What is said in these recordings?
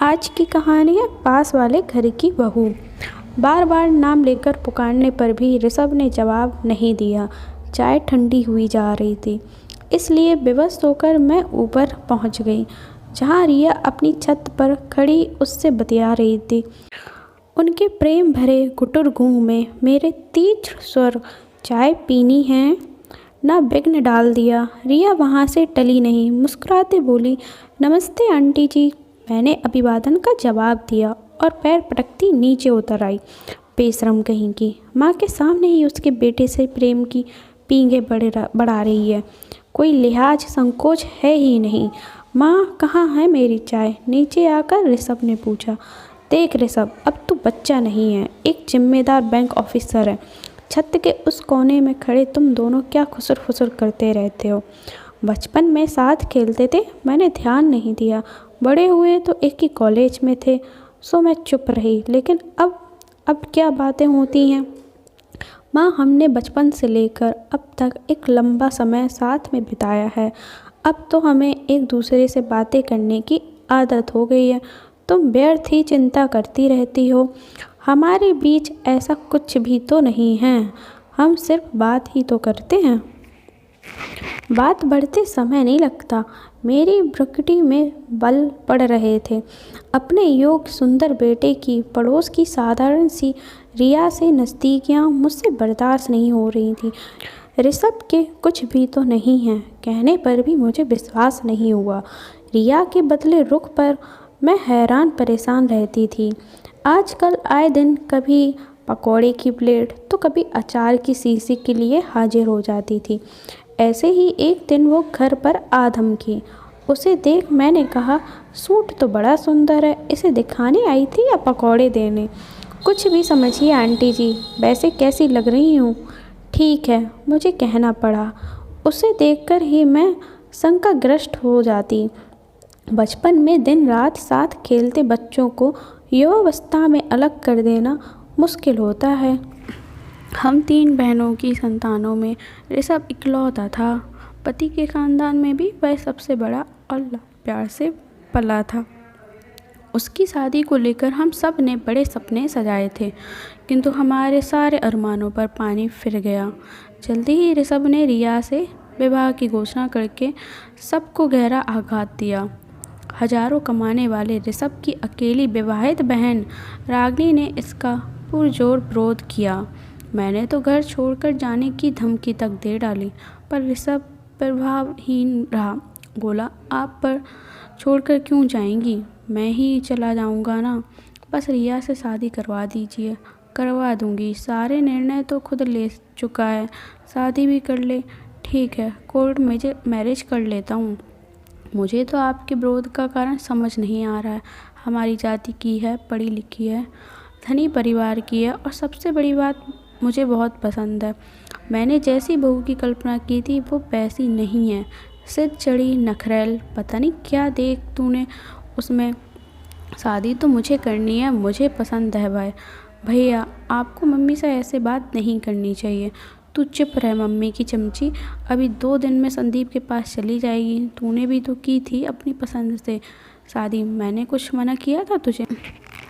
आज की कहानी है पास वाले घर की बहू। बार बार नाम लेकर पुकारने पर भी ऋषभ ने जवाब नहीं दिया। चाय ठंडी हुई जा रही थी, इसलिए बेबस होकर मैं ऊपर पहुंच गई, जहां रिया अपनी छत पर खड़ी उससे बतिया रही थी। उनके प्रेम भरे गुटुर गूंग में मेरे तीव्र स्वर, चाय पीनी है ना, विघ्न डाल दिया। रिया वहाँ से टली नहीं, मुस्कुराते बोली, नमस्ते आंटी जी। मैंने अभिवादन का जवाब दिया और पैर पटकती नीचे उतर आई। बेशरम कहीं की, माँ के सामने ही उसके बेटे से प्रेम की पींगे बढ़ा रही है। कोई लिहाज संकोच है ही नहीं। माँ कहाँ है मेरी चाय? नीचे आकर ऋषभ ने पूछा। देख ऋषभ, अब तू बच्चा नहीं है, एक जिम्मेदार बैंक ऑफिसर है। छत के उस कोने में खड़े तुम दोनों क्या खुसर फुसर करते रहते हो? बचपन में साथ खेलते थे, मैंने ध्यान नहीं दिया। बड़े हुए तो एक ही कॉलेज में थे, सो मैं चुप रही। लेकिन अब क्या बातें होती हैं? माँ, हमने बचपन से लेकर अब तक एक लंबा समय साथ में बिताया है। अब तो हमें एक दूसरे से बातें करने की आदत हो गई है। तुम व्यर्थ ही चिंता करती रहती हो। हमारे बीच ऐसा कुछ भी तो नहीं है, हम सिर्फ बात ही तो करते हैं। बात बढ़ते समय नहीं लगता। मेरी भ्रुकुटी में बल पड़ रहे थे। अपने योग्य सुंदर बेटे की पड़ोस की साधारण सी रिया से नज़दीकियाँ मुझसे बर्दाश्त नहीं हो रही थी। ऋषभ के कुछ भी तो नहीं है कहने पर भी मुझे विश्वास नहीं हुआ। रिया के बदले रुख पर मैं हैरान परेशान रहती थी। आजकल आए दिन कभी पकौड़े की प्लेट तो कभी अचार की शीशी के लिए हाजिर हो जाती थी। ऐसे ही एक दिन वो घर पर आ धमकी। उसे देख मैंने कहा, सूट तो बड़ा सुंदर है, इसे दिखाने आई थी या पकौड़े देने? कुछ भी समझिए आंटी जी, वैसे कैसी लग रही हूँ? ठीक है, मुझे कहना पड़ा। उसे देखकर ही मैं शंकाग्रस्त हो जाती। बचपन में दिन रात साथ खेलते बच्चों को युवावस्था में अलग कर देना मुश्किल होता है। हम 3 बहनों की संतानों में ऋषभ इकलौता था। पति के खानदान में भी वह सबसे बड़ा और प्यार से पला था। उसकी शादी को लेकर हम सब ने बड़े सपने सजाए थे, किंतु हमारे सारे अरमानों पर पानी फिर गया। जल्दी ही ऋषभ ने रिया से विवाह की घोषणा करके सबको गहरा आघात दिया। हजारों कमाने वाले ऋषभ की अकेली विवाहित बहन रागिनी ने इसका पुरजोर विरोध किया। मैंने तो घर छोड़कर जाने की धमकी तक दे डाली, पर ऋषभ प्रभावहीन रहा। बोला, आप पर छोड़कर क्यों जाएंगी? मैं ही चला जाऊंगा ना। बस रिया से शादी करवा दीजिए। करवा दूंगी, सारे निर्णय तो खुद ले चुका है, शादी भी कर ले। ठीक है, कोर्ट मैरिज कर लेता हूँ। मुझे तो आपके विरोध का कारण समझ नहीं आ रहा है। हमारी जाति की है, पढ़ी लिखी है, धनी परिवार की है, और सबसे बड़ी बात, मुझे बहुत पसंद है। मैंने जैसी बहू की कल्पना की थी वो वैसी नहीं है। सिर चढ़ी, नखरेल, पता नहीं क्या देख तूने उसमें। शादी तो मुझे करनी है, मुझे पसंद है भाई। भैया, आपको मम्मी से ऐसे बात नहीं करनी चाहिए। तू चुप रह मम्मी की चमची। अभी 2 दिन में संदीप के पास चली जाएगी। तूने भी तो की थी अपनी पसंद से शादी, मैंने कुछ मना किया था तुझे?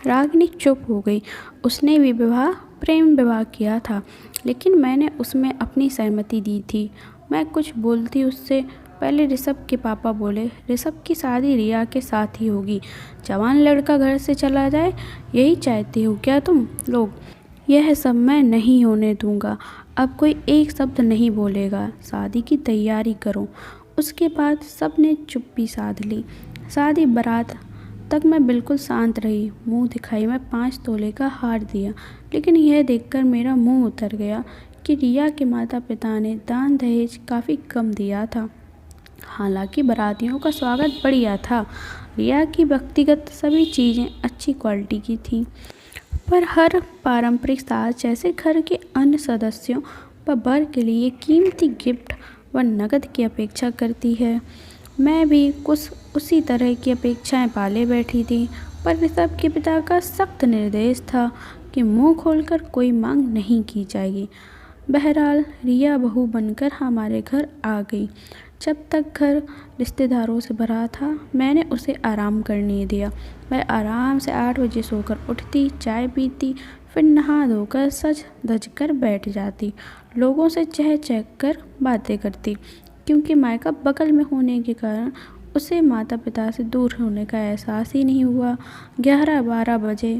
रागिनी चुप हो गई। उसने भी प्रेम विवाह किया था, लेकिन मैंने उसमें अपनी सहमति दी थी। मैं कुछ बोलती उससे पहले ऋषभ के पापा बोले, ऋषभ की शादी रिया के साथ ही होगी। जवान लड़का घर से चला जाए, यही चाहती हो क्या तुम लोग? यह सब मैं नहीं होने दूंगा। अब कोई एक शब्द नहीं बोलेगा। शादी की तैयारी करो। उसके बाद सब ने चुप्पी साध ली। शादी बारात तक मैं बिल्कुल शांत रही। मुंह दिखाई मैं 5 तोले का हार दिया, लेकिन यह देखकर मेरा मुंह उतर गया कि रिया के माता पिता ने दान दहेज काफ़ी कम दिया था। हालांकि बारातियों का स्वागत बढ़िया था। रिया की व्यक्तिगत सभी चीज़ें अच्छी क्वालिटी की थीं, पर हर पारंपरिक साज जैसे घर के अन्य सदस्यों पर बर के लिए कीमती गिफ्ट व नकद की अपेक्षा करती है। मैं भी कुछ उसी तरह की अपेक्षाएं पाले बैठी थी, पर ऋषभ के पिता का सख्त निर्देश था कि मुंह खोलकर कोई मांग नहीं की जाएगी। बहरहाल रिया बहू बनकर हमारे घर आ गई। जब तक घर रिश्तेदारों से भरा था मैंने उसे आराम करने दिया। वह आराम से 8 बजे सोकर उठती, चाय पीती, फिर नहा धोकर सज धज कर बैठ जाती, लोगों से चह चह कर बातें करती। क्योंकि मायका बगल में होने के कारण उसे माता पिता से दूर होने का एहसास ही नहीं हुआ। 11-12 बजे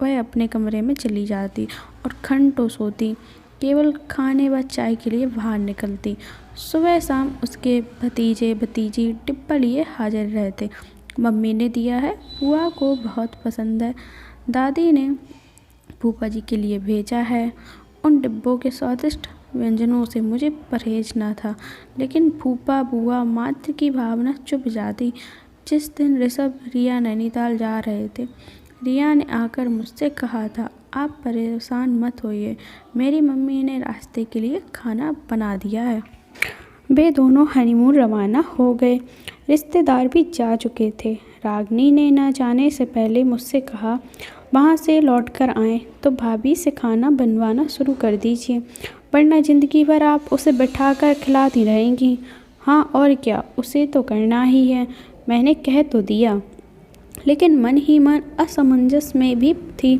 वह अपने कमरे में चली जाती और घंटों सोती, केवल खाने व चाय के लिए बाहर निकलती। सुबह शाम उसके भतीजे भतीजी डिब्बा लिए हाजिर रहते। मम्मी ने दिया है, बुआ को बहुत पसंद है, दादी ने फूफा जी के लिए भेजा है। उन डिब्बों के स्वादिष्ट व्यंजनों से मुझे परहेज न था, लेकिन फूफा बुआ मात्र की भावना चुप जाती। जिस दिन ऋषभ रिया नैनीताल जा रहे थे, रिया ने आकर मुझसे कहा था, आप परेशान मत होइए, मेरी मम्मी ने रास्ते के लिए खाना बना दिया है। वे दोनों हनीमून रवाना हो गए। रिश्तेदार भी जा चुके थे। रागिनी ने न जाने से पहले मुझसे कहा, वहाँ से लौटकर आएँ तो भाभी से खाना बनवाना शुरू कर दीजिए, वरना ज़िंदगी भर आप उसे बैठाकर खिलाती रहेंगी। हाँ और क्या, उसे तो करना ही है, मैंने कह तो दिया, लेकिन मन ही मन असमंजस में भी थी।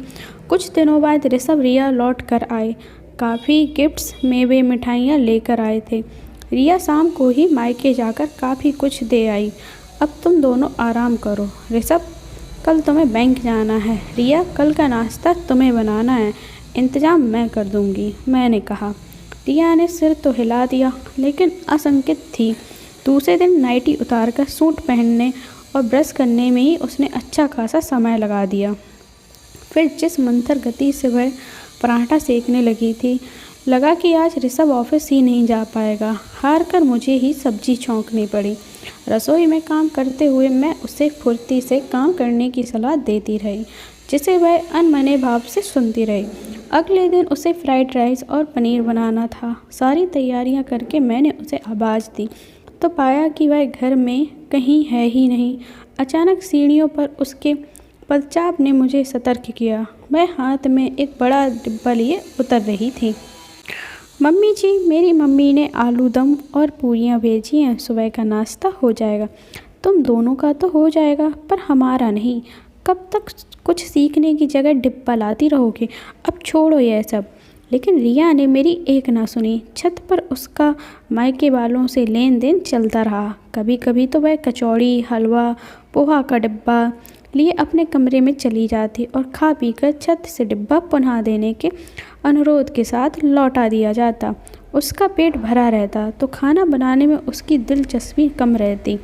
कुछ दिनों बाद ऋषभ रिया लौट कर आए। काफ़ी गिफ्ट्स, मेवे, मिठाइयाँ लेकर आए थे। रिया शाम को ही मायके जाकर काफ़ी कुछ दे आई। अब तुम दोनों आराम करो। ऋषभ, कल तुम्हें बैंक जाना है। रिया, कल का नाश्ता तुम्हें बनाना है, इंतज़ाम मैं कर दूंगी, मैंने कहा। रिया ने सिर तो हिला दिया, लेकिन आशंकित थी। दूसरे दिन नाइटी उतारकर सूट पहनने और ब्रश करने में ही उसने अच्छा खासा समय लगा दिया। फिर जिस मंथर गति से वह पराठा सेकने लगी थी, लगा कि आज ऋषभ ऑफिस ही नहीं जा पाएगा। हार कर मुझे ही सब्जी छौंकनी पड़ी। रसोई में काम करते हुए मैं उसे फुर्ती से काम करने की सलाह देती रही, जिसे वह अनमने भाव से सुनती रही। अगले दिन उसे फ्राइड राइस और पनीर बनाना था। सारी तैयारियां करके मैंने उसे आवाज़ दी तो पाया कि वह घर में कहीं है ही नहीं। अचानक सीढ़ियों पर उसके पदचाप ने मुझे सतर्क किया। वह हाथ में एक बड़ा डिब्बा लिए उतर रही थी। मम्मी जी, मेरी मम्मी ने आलू दम और पूरियाँ भेजी हैं, सुबह का नाश्ता हो जाएगा। तुम दोनों का तो हो जाएगा, पर हमारा नहीं। कब तक कुछ सीखने की जगह डिब्बा लाती रहोगे? अब छोड़ो यह सब। लेकिन रिया ने मेरी एक ना सुनी। छत पर उसका मायके वालों से लेन देन चलता रहा। कभी कभी तो वह कचौड़ी, हलवा, पोहा का डिब्बा लिए अपने कमरे में चली जाती और खा पीकर छत से डिब्बा पुनः देने के अनुरोध के साथ लौटा दिया जाता। उसका पेट भरा रहता तो खाना बनाने में उसकी दिलचस्पी कम रहती।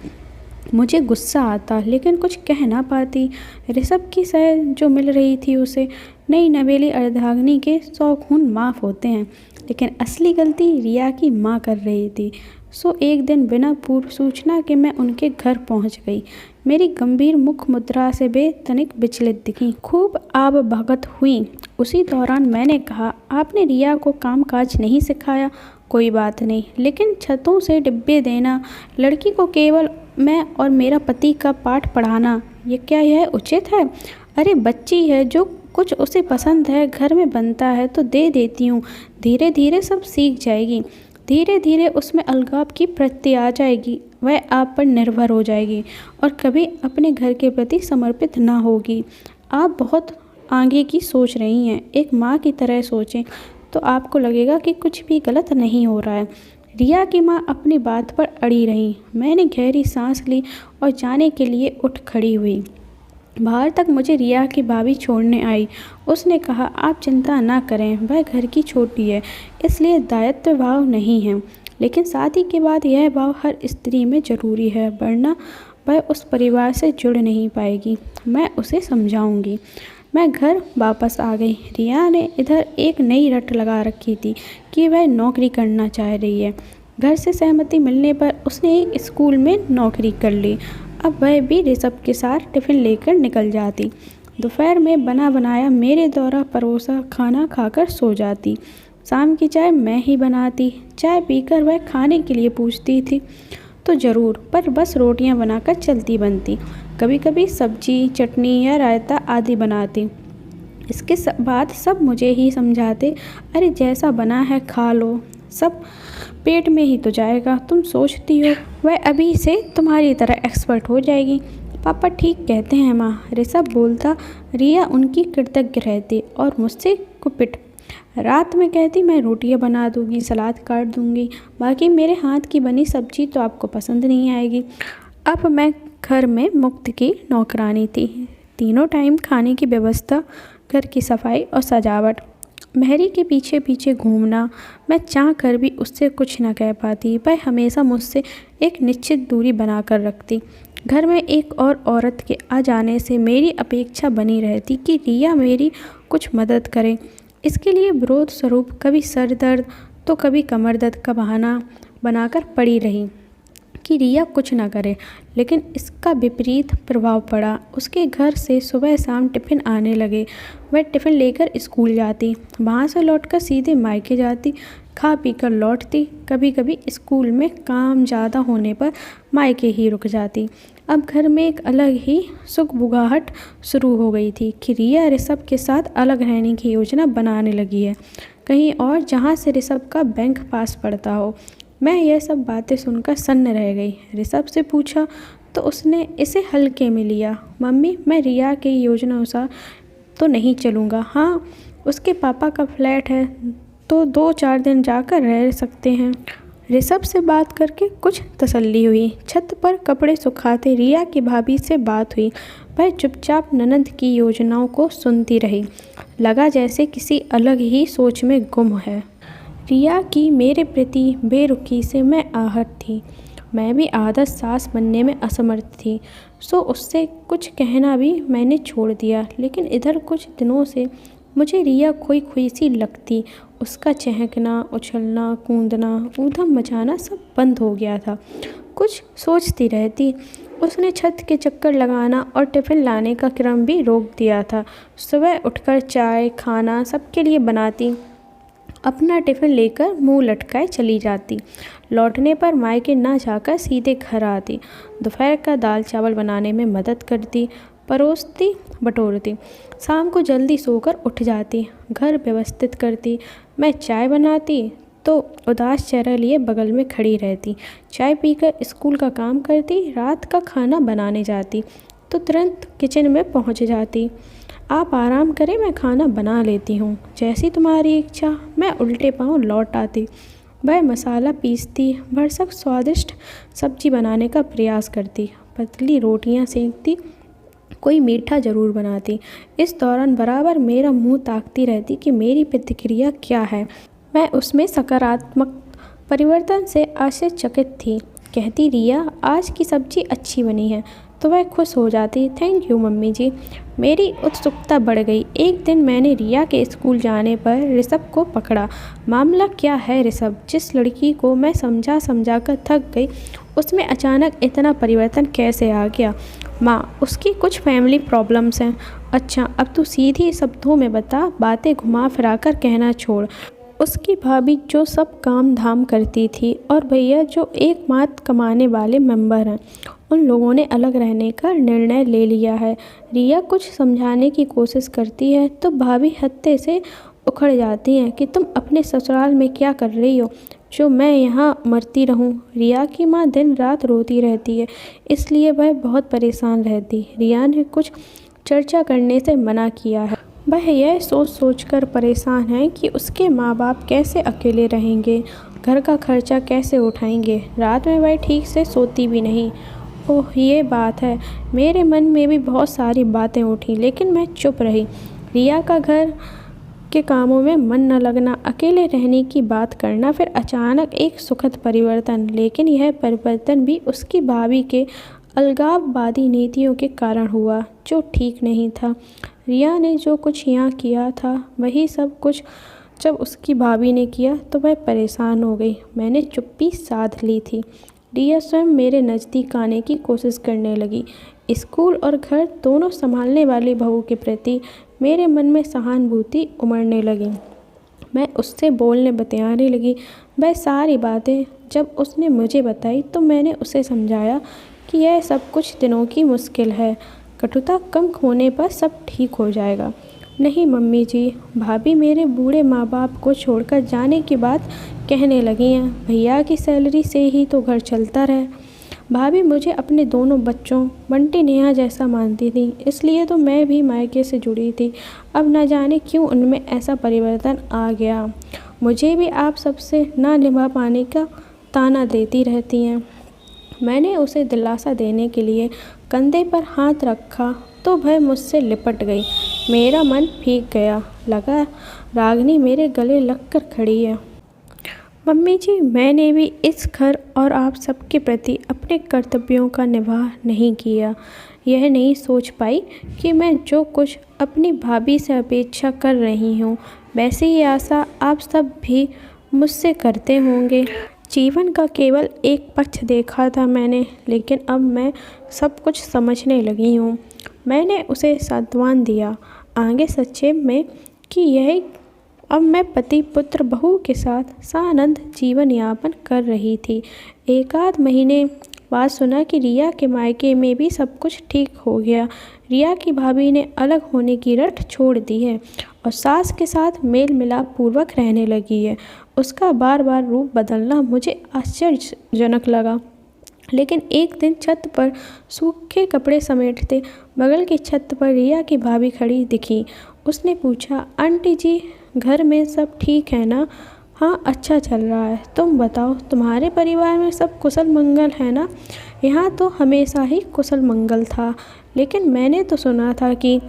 मुझे गुस्सा आता, लेकिन कुछ कह ना पाती। ऋषभ की सह जो मिल रही थी उसे। नई नवेली अर्धांगिनी के 100 खून माफ़ होते हैं, लेकिन असली गलती रिया की माँ कर रही थी। सो एक दिन बिना पूर्व सूचना के मैं उनके घर पहुंच गई। मेरी गंभीर मुख मुद्रा से वे तनिक विचलित दिखी, खूब आब भगत हुई। उसी दौरान मैंने कहा, आपने रिया को कामकाज नहीं सिखाया, कोई बात नहीं, लेकिन छतों से डिब्बे देना, लड़की को केवल मैं और मेरा पति का पाठ पढ़ाना, ये क्या यह उचित है? अरे बच्ची है, जो कुछ उसे पसंद है घर में बनता है तो दे देती हूँ। धीरे धीरे सब सीख जाएगी। धीरे धीरे उसमें अलगाव की प्रवृत्ति आ जाएगी। वह आप पर निर्भर हो जाएगी और कभी अपने घर के प्रति समर्पित ना होगी। आप बहुत आगे की सोच रही हैं। एक माँ की तरह सोचें तो आपको लगेगा कि कुछ भी गलत नहीं हो रहा है। रिया की माँ अपनी बात पर अड़ी रही। मैंने गहरी सांस ली और जाने के लिए उठ खड़ी हुई। बाहर तक मुझे रिया की भाभी छोड़ने आई। उसने कहा, आप चिंता ना करें, वह घर की छोटी है, इसलिए दायित्व भाव नहीं है, लेकिन शादी के बाद यह भाव हर स्त्री में ज़रूरी है, वरना वह उस परिवार से जुड़ नहीं पाएगी। मैं उसे समझाऊंगी। मैं घर वापस आ गई। रिया ने इधर एक नई रट लगा रखी थी कि वह नौकरी करना चाह रही है। घर से सहमति मिलने पर उसने एक स्कूल में नौकरी कर ली। अब वह भी ऋषभ के साथ टिफ़िन लेकर निकल जाती। दोपहर में बना बनाया मेरे द्वारा परोसा खाना खाकर सो जाती। शाम की चाय मैं ही बनाती। चाय पीकर वह खाने के लिए पूछती थी तो ज़रूर, पर बस रोटियां बनाकर चलती बनती। कभी कभी सब्जी, चटनी या रायता आदि बनाती। इसके बाद सब मुझे ही समझाते, अरे जैसा बना है खा लो, सब पेट में ही तो जाएगा। तुम सोचती हो वह अभी से तुम्हारी तरह एक्सपर्ट हो जाएगी। पापा ठीक कहते हैं माँ, ऋषभ बोलता। रिया उनकी कृतज्ञ रहती और मुझसे कुपित रात में कहती, मैं रोटियां बना दूंगी, सलाद काट दूंगी, बाकी मेरे हाथ की बनी सब्जी तो आपको पसंद नहीं आएगी। अब मैं घर में मुफ्त की नौकरानी थी। तीनों टाइम खाने की व्यवस्था, घर की सफाई और सजावट, मेहरी के पीछे पीछे घूमना। मैं चाह कर भी उससे कुछ न कह पाती। वह हमेशा मुझसे एक निश्चित दूरी बनाकर रखती। घर में एक और औरत के आ जाने से मेरी अपेक्षा बनी रहती कि रिया मेरी कुछ मदद करे। इसके लिए विरोध स्वरूप कभी सर दर्द तो कभी कमर दर्द का बहाना बनाकर पड़ी रही कि रिया कुछ ना करे। लेकिन इसका विपरीत प्रभाव पड़ा। उसके घर से सुबह शाम टिफ़िन आने लगे। वह टिफ़िन लेकर स्कूल जाती, वहाँ से लौटकर सीधे मायके जाती, खा पी कर लौटती। कभी कभी स्कूल में काम ज़्यादा होने पर मायके ही रुक जाती। अब घर में एक अलग ही सुगबुगाहट शुरू हो गई थी कि रिया ऋषभ के साथ अलग रहने की योजना बनाने लगी है, कहीं और जहाँ से ऋषभ का बैंक पास पड़ता हो। मैं यह सब बातें सुनकर सन्न रह गई। ऋषभ से पूछा तो उसने इसे हल्के में लिया। मम्मी, मैं रिया की योजना अनुसार तो नहीं चलूँगा। हाँ, उसके पापा का फ्लैट है तो 2-4 दिन जाकर रह सकते हैं। ऋषभ से बात करके कुछ तसल्ली हुई। छत पर कपड़े सुखाते रिया की भाभी से बात हुई। वह चुपचाप ननद की योजनाओं को सुनती रही। लगा जैसे किसी अलग ही सोच में गुम है। रिया की मेरे प्रति बेरुखी से मैं आहत थी। मैं भी आदत सास बनने में असमर्थ थी, सो उससे कुछ कहना भी मैंने छोड़ दिया। लेकिन इधर कुछ दिनों से मुझे रिया खोई खोई सी लगती। उसका चहकना, उछलना, कूदना, ऊधम मचाना सब बंद हो गया था। कुछ सोचती रहती। उसने छत के चक्कर लगाना और टिफ़िन लाने का क्रम भी रोक दिया था। सुबह उठकर चाय खाना सबके लिए बनाती, अपना टिफ़िन लेकर मुंह लटकाए चली जाती। लौटने पर मायके ना जाकर सीधे घर आती। दोपहर का दाल चावल बनाने में मदद करती, परोसती बटोरती। शाम को जल्दी सोकर उठ जाती, घर व्यवस्थित करती। मैं चाय बनाती तो उदास चेहरा लिए बगल में खड़ी रहती। चाय पीकर स्कूल का काम करती। रात का खाना बनाने जाती तो तुरंत किचन में पहुंच जाती। आप आराम करें, मैं खाना बना लेती हूँ। जैसी तुम्हारी इच्छा। मैं उल्टे पाँव लौट आती। वह मसाला पीसती, भरसक स्वादिष्ट सब्जी बनाने का प्रयास करती, पतली रोटियाँ सेंकती, कोई मीठा ज़रूर बनाती। इस दौरान बराबर मेरा मुंह ताकती रहती कि मेरी प्रतिक्रिया क्या है। मैं उसमें सकारात्मक परिवर्तन से आश्चर्यचकित थी। कहती, रिया आज की सब्ज़ी अच्छी बनी है, तो वह खुश हो जाती। थैंक यू मम्मी जी। मेरी उत्सुकता बढ़ गई। एक दिन मैंने रिया के स्कूल जाने पर ऋषभ को पकड़ा। मामला क्या है ऋषभ? जिस लड़की को मैं समझा कर थक गई, उसमें अचानक इतना परिवर्तन कैसे आ गया? माँ, उसकी कुछ फैमिली प्रॉब्लम्स हैं। अच्छा, अब तू सीधी शब्दों में बता, बातें घुमा फिरा कर कहना छोड़। उसकी भाभी जो सब काम धाम करती थी और भैया जो एकमात्र कमाने वाले मेंबर हैं, उन लोगों ने अलग रहने का निर्णय ले लिया है। रिया कुछ समझाने की कोशिश करती है तो भाभी हत्थे से उखड़ जाती हैं कि तुम अपने ससुराल में क्या कर रही हो जो मैं यहाँ मरती रहूँ। रिया की माँ दिन रात रोती रहती है, इसलिए वह बहुत परेशान रहती। रिया ने कुछ चर्चा करने से मना किया है। वह यह सोच कर परेशान है कि उसके माँ बाप कैसे अकेले रहेंगे, घर का खर्चा कैसे उठाएंगे। रात में वह ठीक से सोती भी नहीं। ओह, ये बात है। मेरे मन में भी बहुत सारी बातें उठी, लेकिन मैं चुप रही। रिया का घर के कामों में मन न लगना, अकेले रहने की बात करना, फिर अचानक एक सुखद परिवर्तन। लेकिन यह परिवर्तन भी उसकी भाभी के अलगाववादी नीतियों के कारण हुआ, जो ठीक नहीं था। रिया ने जो कुछ यहाँ किया था वही सब कुछ जब उसकी भाभी ने किया तो वह परेशान हो गई। मैंने चुप्पी साध ली थी। रिया स्वयं मेरे नज़दीक आने की कोशिश करने लगी। स्कूल और घर दोनों संभालने वाली बहू के प्रति मेरे मन में सहानुभूति उमड़ने लगी। मैं उससे बोलने बतियाने लगी। वह सारी बातें जब उसने मुझे बताई तो मैंने उसे समझाया कि यह सब कुछ दिनों की मुश्किल है, कटुता कम होने पर सब ठीक हो जाएगा। नहीं मम्मी जी, भाभी मेरे बूढ़े माँ बाप को छोड़कर जाने की बात कहने लगी हैं। भैया की सैलरी से ही तो घर चलता रहे। भाभी मुझे अपने दोनों बच्चों बंटी नेहा जैसा मानती थी, इसलिए तो मैं भी मायके से जुड़ी थी। अब न जाने क्यों उनमें ऐसा परिवर्तन आ गया। मुझे भी आप सबसे ना निभा पाने का ताना देती रहती हैं। मैंने उसे दिलासा देने के लिए कंधे पर हाथ रखा तो वह मुझसे लिपट गई। मेरा मन भीग गया। लगा रागनी मेरे गले लगकर खड़ी है। मम्मी जी, मैंने भी इस घर और आप सबके प्रति अपने कर्तव्यों का निर्वाह नहीं किया। यह नहीं सोच पाई कि मैं जो कुछ अपनी भाभी से अपेक्षा कर रही हूँ, वैसे ही आशा आप सब भी मुझसे करते होंगे। जीवन का केवल एक पक्ष देखा था मैंने, लेकिन अब मैं सब कुछ समझने लगी हूँ। मैंने उसे सांत्वना दिया, आगे संक्षेप में, कि यह अब मैं पति पुत्र बहू के साथ सानंद जीवन यापन कर रही थी। एक आध महीने बाद सुना कि रिया के मायके में भी सब कुछ ठीक हो गया। रिया की भाभी ने अलग होने की रट छोड़ दी है और सास के साथ मेल मिलाप पूर्वक रहने लगी है। उसका बार बार रूप बदलना मुझे आश्चर्यजनक लगा। लेकिन एक दिन छत पर सूखे कपड़े समेटते बगल की छत पर रिया की भाभी खड़ी दिखी। उसने पूछा, आंटी जी, घर में सब ठीक है ना? हाँ, अच्छा चल रहा है। तुम बताओ, तुम्हारे परिवार में सब कुशल मंगल है ना? यहाँ तो हमेशा ही कुशल मंगल था, लेकिन मैंने तो सुना था कि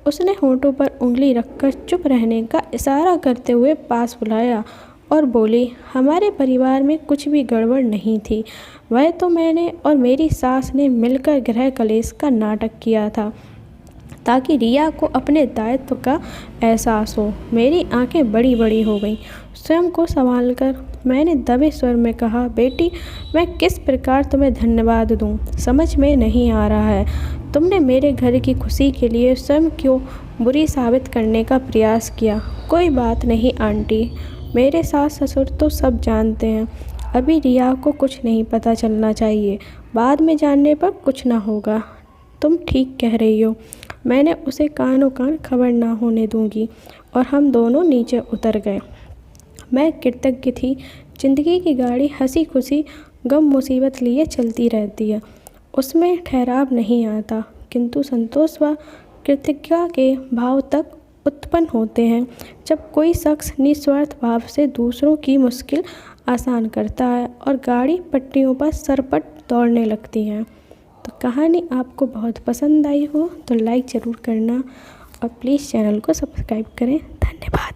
उसने होठों पर उंगली रखकर चुप रहने का इशारा करते हुए पास बुलाया और बोली, हमारे परिवार में कुछ भी गड़बड़ नहीं थी। वह तो मैंने और मेरी सास ने मिलकर गृह कलेश का नाटक किया था ताकि रिया को अपने दायित्व का एहसास हो। मेरी आंखें बड़ी बड़ी हो गईं। स्वयं को संभालकर मैंने दबे स्वर में कहा, बेटी, मैं किस प्रकार तुम्हें धन्यवाद दूं, समझ में नहीं आ रहा है। तुमने मेरे घर की खुशी के लिए स्वयं क्यों बुरी साबित करने का प्रयास किया। कोई बात नहीं आंटी, मेरे सास ससुर तो सब जानते हैं। अभी रिया को कुछ नहीं पता चलना चाहिए, बाद में जानने पर कुछ ना होगा। तुम ठीक कह रही हो। मैंने उसे कानों कान खबर ना होने दूंगी। और हम दोनों नीचे उतर गए। मैं कृतज्ञ थी। जिंदगी की गाड़ी हंसी खुशी गम मुसीबत लिए चलती रहती है, उसमें ठहराव नहीं आता, किंतु संतोष व कृतज्ञता के भाव तक उत्पन्न होते हैं जब कोई शख्स निस्वार्थ भाव से दूसरों की मुश्किल आसान करता है और गाड़ी पटरियों पर सरपट दौड़ने लगती है। तो कहानी आपको बहुत पसंद आई हो तो लाइक ज़रूर करना और प्लीज़ चैनल को सब्सक्राइब करें। धन्यवाद।